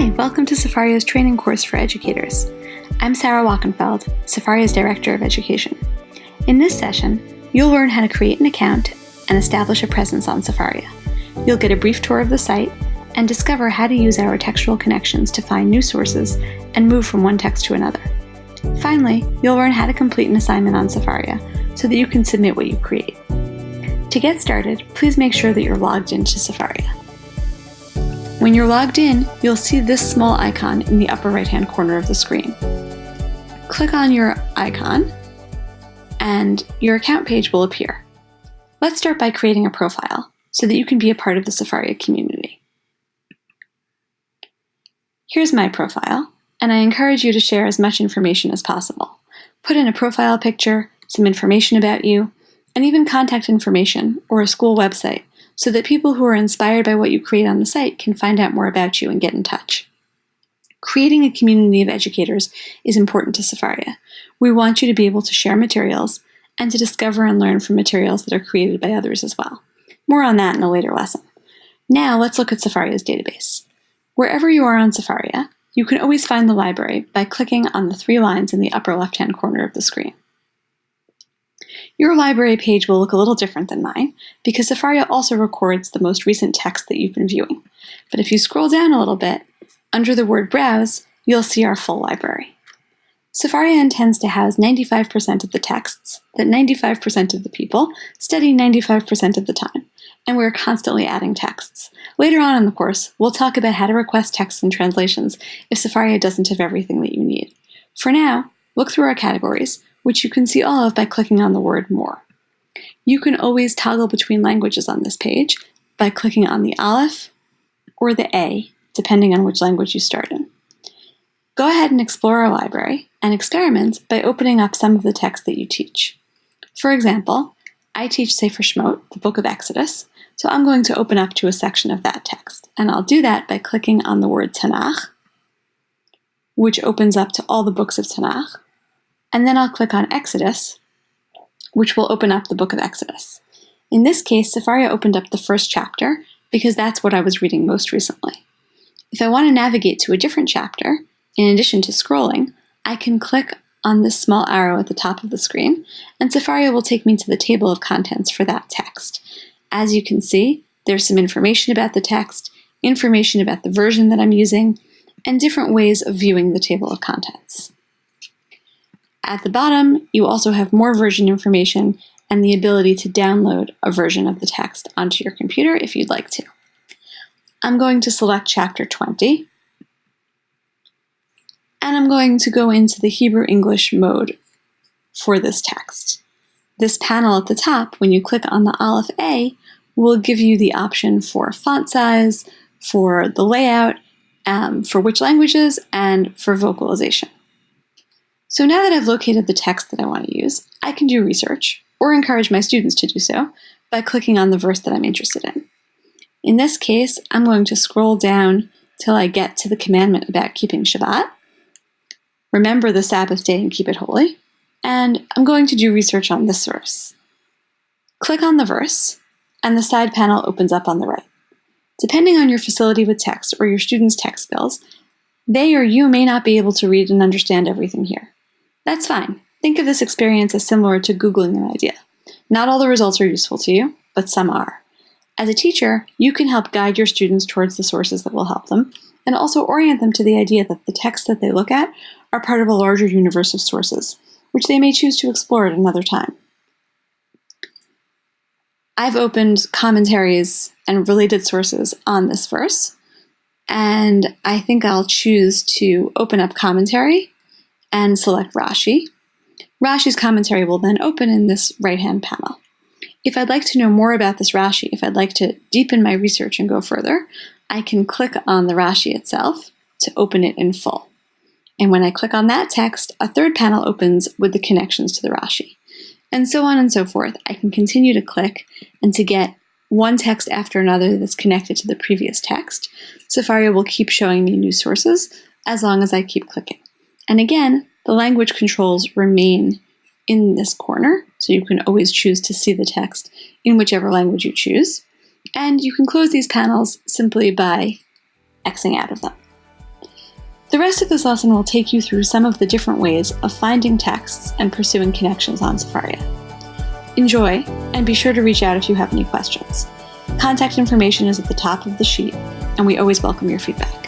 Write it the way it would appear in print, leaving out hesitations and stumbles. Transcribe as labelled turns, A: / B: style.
A: Hi, welcome to Sefaria's training course for educators. I'm Sarah Wachenfeld, Sefaria's Director of Education. In this session, you'll learn how to create an account and establish a presence on Sefaria. You'll get a brief tour of the site and discover how to use our textual connections to find new sources and move from one text to another. Finally, you'll learn how to complete an assignment on Sefaria so that you can submit what you create. To get started, please make sure that you're logged into Sefaria. When you're logged in, you'll see this small icon in the upper right-hand corner of the screen. Click on your icon, and your account page will appear. Let's start by creating a profile so that you can be a part of the Sefaria community. Here's my profile, and I encourage you to share as much information as possible. Put in a profile picture, some information about you, and even contact information or a school website so that people who are inspired by what you create on the site can find out more about you and get in touch. Creating a community of educators is important to Sefaria. We want you to be able to share materials and to discover and learn from materials that are created by others as well. More on that in a later lesson. Now let's look at Sefaria's database. Wherever you are on Sefaria, you can always find the library by clicking on the three lines in the upper left-hand corner of the screen. Your library page will look a little different than mine because Sefaria also records the most recent text that you've been viewing. But if you scroll down a little bit, under the word Browse, you'll see our full library. Sefaria intends to house 95% of the texts that 95% of the people study 95% of the time, and we're constantly adding texts. Later on in the course, we'll talk about how to request texts and translations if Sefaria doesn't have everything that you need. For now, look through our categories, which you can see all of by clicking on the word More. You can always toggle between languages on this page by clicking on the Aleph or the A, depending on which language you start in. Go ahead and explore our library and experiment by opening up some of the text that you teach. For example, I teach Sefer Shemot, the book of Exodus, so I'm going to open up to a section of that text, and I'll do that by clicking on the word Tanakh, which opens up to all the books of Tanakh. And then I'll click on Exodus, which will open up the book of Exodus. In this case, Sefaria opened up the first chapter because that's what I was reading most recently. If I want to navigate to a different chapter, in addition to scrolling, I can click on this small arrow at the top of the screen, and Sefaria will take me to the table of contents for that text. As you can see, there's some information about the text, information about the version that I'm using, and different ways of viewing the table of contents. At the bottom, you also have more version information and the ability to download a version of the text onto your computer if you'd like to. I'm going to select Chapter 20, and I'm going to go into the Hebrew-English mode for this text. This panel at the top, when you click on the Aleph A, will give you the option for font size, for the layout, for which languages, and for vocalization. So now that I've located the text that I want to use, I can do research, or encourage my students to do so, by clicking on the verse that I'm interested in. In this case, I'm going to scroll down till I get to the commandment about keeping Shabbat. Remember the Sabbath day and keep it holy. And I'm going to do research on this verse. Click on the verse, and the side panel opens up on the right. Depending on your facility with text or your students' tech skills, they or you may not be able to read and understand everything here. That's fine. Think of this experience as similar to Googling an idea. Not all the results are useful to you, but some are. As a teacher, you can help guide your students towards the sources that will help them, and also orient them to the idea that the texts that they look at are part of a larger universe of sources, which they may choose to explore at another time. I've opened commentaries and related sources on this verse, and I think I'll choose to open up commentary and select Rashi. Rashi's commentary will then open in this right-hand panel. If I'd like to know more about this Rashi, if I'd like to deepen my research and go further, I can click on the Rashi itself to open it in full. And when I click on that text, a third panel opens with the connections to the Rashi. And so on and so forth. I can continue to click and to get one text after another that's connected to the previous text. Sefaria will keep showing me new sources as long as I keep clicking. And again, the language controls remain in this corner, so you can always choose to see the text in whichever language you choose. And you can close these panels simply by Xing out of them. The rest of this lesson will take you through some of the different ways of finding texts and pursuing connections on Sefaria. Enjoy, and be sure to reach out if you have any questions. Contact information is at the top of the sheet, and we always welcome your feedback.